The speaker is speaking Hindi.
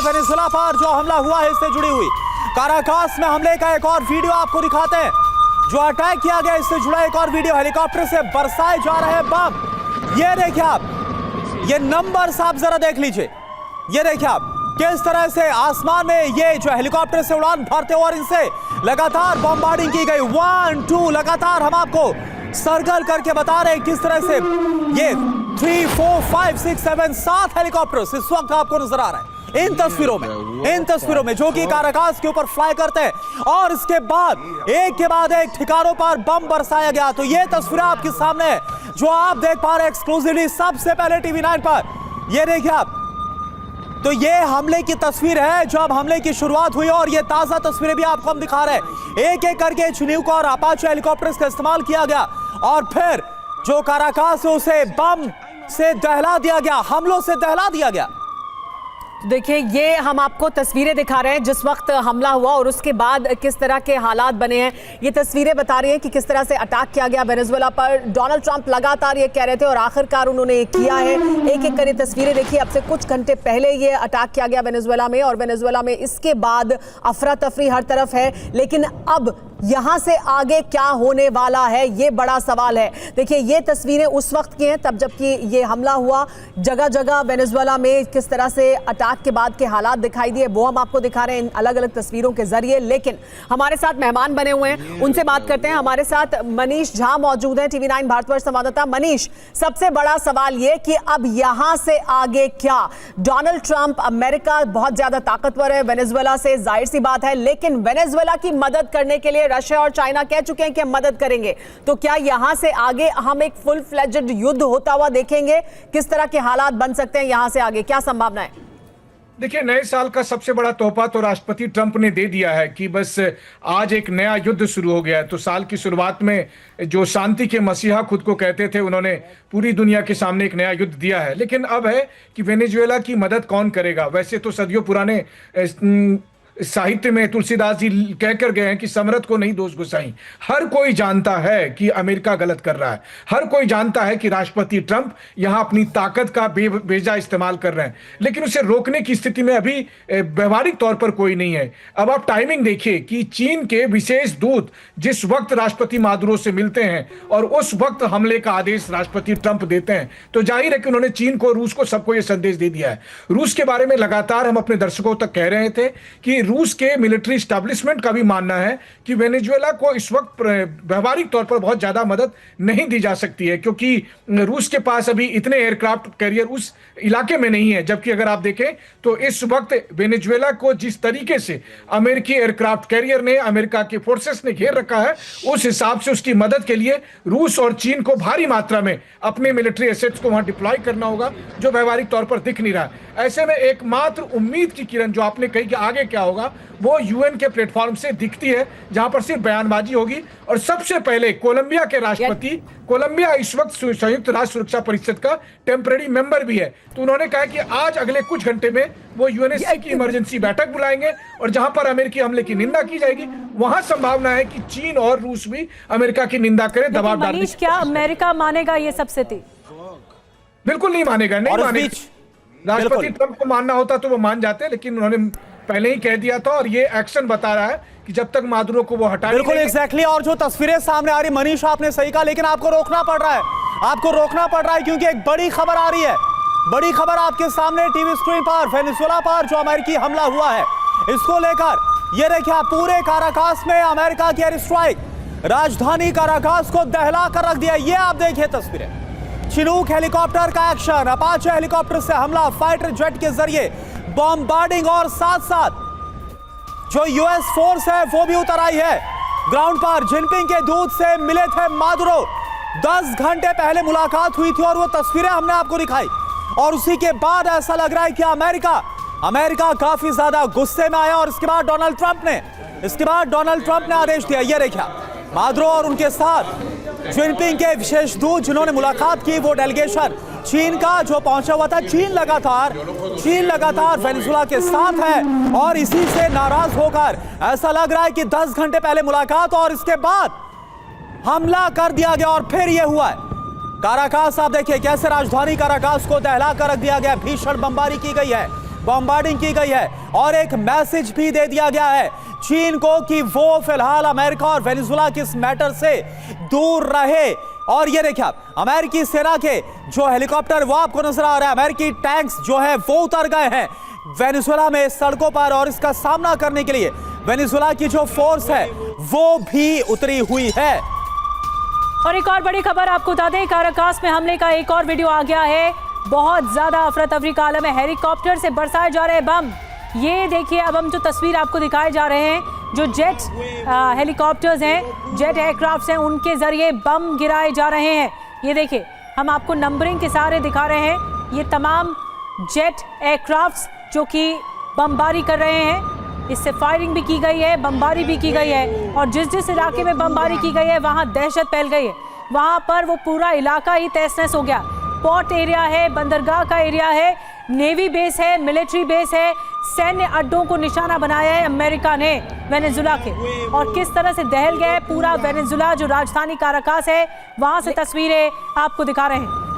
वेनेजुएला पर जो हमला हुआ है इससे जुड़ी हुई। काराकास में हमले का एक और वीडियो आपको दिखाते हैं। जो अटैक किया गया इससे जुड़ा एक और वीडियो, हेलीकॉप्टर से बरसाए जा रहे हैं बम। ये देखिए आप, ये नंबर्स आप जरा देख लीजिए। ये देखिए आप किस तरह से आसमान में ये जो हेलीकॉप्टर से उड़ान भरते और इनसे लगातार बमबार्डिंग की गई। 1 2 लगातार हम आपको सर्कल करके बता रहे हैं किस तरह से ये 3 4 5 6 7 7 हेलीकॉप्टर्स इस वक्त आपको नजर आ रहा है इन तस्वीरों में जो कि काराकास के ऊपर फ्लाई करते हैं। और इसके बाद एक ठिकानों पर बम बरसाया गया। तो ये तस्वीरें आपके सामने है जो आप देख पा रहे हैं एक्सक्लूसिवली सबसे पहले टीवी 9 पर। ये देखिए आप, तो ये हमले की तस्वीर है जब हमले की शुरुआत हुई और ये ताजा तस्वीरें भी आपको हम दिखा रहे हैं। एक एक करके चिनूक और अपाचे हेलीकॉप्टर्स का इस्तेमाल किया गया और फिर जो काराकास है उसे बम से दहला दिया गया, हमलों से दहला दिया गया। देखिए, ये हम आपको तस्वीरें दिखा रहे हैं जिस वक्त हमला हुआ और उसके बाद किस तरह के हालात बने हैं। ये तस्वीरें बता रही हैं कि किस तरह से अटैक किया गया वेनेजुएला पर। डोनाल्ड ट्रंप लगातार ये कह रहे थे और आखिरकार उन्होंने ये किया है। एक एक कर तस्वीरें देखिए। अब से कुछ घंटे पहले ये अटैक किया गया वेनेजुएला में और वेनेजुएला में इसके बाद अफरा तफरी हर तरफ है। लेकिन अब यहां से आगे क्या होने वाला है, ये बड़ा सवाल है। देखिए, ये तस्वीरें उस वक्त की हैं तब जबकि ये हमला हुआ। जगह जगह वेनेजुएला में किस तरह से अटैक के बाद के हालात दिखाई दिए वो हम आपको दिखा रहे हैं इन अलग अलग तस्वीरों के जरिए। लेकिन हमारे साथ मेहमान बने हुए हैं, उनसे बात करते हैं। हमारे साथ मनीष झा मौजूद हैं, टीवी 9 भारतवर्ष संवाददाता। मनीष, सबसे बड़ा सवाल ये कि अब यहां से आगे क्या? डोनाल्ड ट्रंप, अमेरिका बहुत ज्यादा ताकतवर है वेनेजुएला से, जाहिर सी बात है, लेकिन वेनेजुएला की मदद करने के लिए रशिया और चाइना कह चुके हैं कि हम मदद करेंगे। तो क्या यहां से आगे हम एक फुल फ्लेज्ड युद्ध होता हुआ देखेंगे? किस तरह के हालात बन सकते हैं यहां से आगे, क्या संभावना है? देखिए, नए साल का सबसे बड़ा तोहफा तो राष्ट्रपति ट्रंप ने दे दिया है कि बस आज एक नया युद्ध शुरू हो गया है। तो साल की शुरुआत में जो शांति के मसीहा खुद को कहते थे, उन्होंने पूरी दुनिया के सामने एक नया युद्ध दिया है। लेकिन अब है कि वेनेजुएला की मदद कौन करेगा। वैसे तो सदियों पुराने साहित्य में तुलसीदास जी कहकर गए हैं कि समरथ को नहीं दोष गुसाई। हर कोई जानता है कि अमेरिका गलत कर रहा है, हर कोई जानता है कि राष्ट्रपति ट्रंप यहां अपनी ताकत का बेजा इस्तेमाल कर रहे हैं, लेकिन उसे रोकने की स्थिति में अभी व्यवहारिक तौर पर कोई नहीं है। अब आप टाइमिंग देखिए कि चीन के विशेष दूत जिस वक्त राष्ट्रपति मादुरो से मिलते हैं और उस वक्त हमले का आदेश राष्ट्रपति ट्रंप देते हैं, तो जाहिर है कि उन्होंने चीन को, रूस को, सबको यह संदेश दे दिया है। रूस के बारे में लगातार हम अपने दर्शकों तक कह रहे थे कि रूस के मिलिट्री एस्टैब्लिशमेंट का भी मानना है कि वेनेजुएला को इस वक्त व्यवहारिक तौर पर बहुत ज्यादा मदद नहीं दी जा सकती है, क्योंकि रूस के पास अभी इतने एयरक्राफ्ट कैरियर उस इलाके में नहीं है। जबकि अगर आप देखें तो इस वक्त वेनेजुएला को जिस तरीके से अमेरिकी एयरक्राफ्ट कैरियर ने, अमेरिका के फोर्सेस ने घेर रखा है, उस हिसाब से उसकी मदद के लिए रूस और चीन को भारी मात्रा में अपने मिलिट्री एसेट्स को वहां डिप्लॉय करना होगा, जो व्यवहारिक तौर पर दिख नहीं रहा। ऐसे में एकमात्र उम्मीद की किरण जो आपने कही कि आगे क्या होगा, वो यूएन के प्लेटफॉर्म से दिखती है, जहां पर सिर्फ बयानबाजी होगी। और सबसे पहले कोलंबिया के राष्ट्रपति, कोलंबिया इस वक्त संयुक्त राष्ट्र सुरक्षा परिषद का टेम्परेरी मेंबर भी है, तो उन्होंने कहा कि आज अगले कुछ घंटे में वो यूएनएससी की इमरजेंसी बैठक बुलाएंगे और जहां पर अमेरिकी हमले की निंदा की जाएगी, वहां संभावना है कि चीन और रूस भी अमेरिका की निंदा करे, दबाव डालने की। क्या अमेरिका मानेगा ये सब स्थिति? बिल्कुल नहीं मानेगा, नहीं मानेगा। राष्ट्रपति ट्रंप को मानना होता तो वो मान जाते, लेकिन उन्होंने पहले ही कह दिया था और ये एक्शन बता रहा है कि जब तक मादुरो को वो हटा, बिल्कुल एग्जैक्टली। और जो तस्वीरें सामने आ रही, मनीष आपने सही कहा, लेकिन आपको रोकना पड़ रहा है, आपको रोकना पड़ रहा है क्योंकि एक बड़ी खबर आ रही है। बड़ी खबर आपके सामने टीवी स्क्रीन पर, वेनेजुएला पर जो अमेरिकी हमला हुआ है इसको लेकर। ये देखिए, पूरे काराकास में अमेरिका की एयर स्ट्राइक, राजधानी काराकास को दहला कर रख दिया। ये आप देखिए तस्वीरें, चिनूक हेलीकॉप्टर का एक्शन, अपाचे हेलीकॉप्टर से हमला, फाइटर जेट के जरिए बॉम्बार्डिंग, और साथ साथ जो यूएस फोर्स है वो भी उतर आई है ग्राउंड पर। जिनपिंग के दूत से मिले थे मादुरो, 10 घंटे पहले मुलाकात हुई थी और वो तस्वीरें हमने आपको दिखाई। और उसी के बाद ऐसा लग रहा है कि अमेरिका काफी ज्यादा गुस्से में आया और इसके बाद डोनाल्ड ट्रंप ने आदेश दिया। ये देखिए, मादुरो और उनके साथ जिनपिंग के विशेष दूत जिन्होंने मुलाकात की, वो डेलीगेशन चीन का जो पहुंचा हुआ था। चीन लगातार वेनेजुएला के साथ है और इसी से नाराज होकर ऐसा लग रहा है कि 10 घंटे पहले मुलाकात और इसके बाद हमला कर दिया गया और फिर यह हुआ है। काराकास आप देखिए कैसे राजधानी काराकास को दहला कर रख दिया गया, भीषण बमबारी की गई है। बॉम्बार्डिंग की गई है और एक मैसेज भी दे दिया गया है चीन को कि वो फिलहाल अमेरिका और वेनेजुएला के इस मैटर से दूर रहे। और ये देखिए आप, अमेरिकी सेना के जो हेलीकॉप्टर वो आपको नजर आ रहा है, अमेरिकी टैंक्स जो है वो उतर गए हैं वेनेजुएला में सड़कों पर, और इसका सामना करने के लिए वेनेजुएला की जो फोर्स है वो भी उतरी हुई है। और एक और बड़ी खबर आपको बता दें, काराकास में हमले का एक और वीडियो आ गया है। बहुत ज्यादा अफरा तफरी का आलम है, हेलीकॉप्टर से बरसाए जा रहे बम। ये देखिए, अब हम जो तस्वीर आपको दिखाए जा रहे हैं, जो जेट हेलीकॉप्टर्स हैं, जेट एयरक्राफ्ट्स हैं, उनके जरिए बम गिराए जा रहे हैं। ये देखिए, हम आपको नंबरिंग के सहारे दिखा रहे हैं। ये तमाम जेट एयरक्राफ्ट्स जो कि बमबारी कर रहे हैं, इससे फायरिंग भी की गई है, बमबारी भी की गई है। और जिस जिस इलाके में बमबारी की गई है वहाँ दहशत फैल गई है, वहाँ पर वो पूरा इलाका ही तहस नहस हो गया। पोर्ट एरिया है, बंदरगाह का एरिया है, नेवी बेस है, मिलिट्री बेस है, सैन्य अड्डों को निशाना बनाया है अमेरिका ने वेनेजुएला के। और किस तरह से दहल गया है पूरा वेनेजुएला, जो राजधानी काराकास है, वहाँ से तस्वीरें आपको दिखा रहे हैं।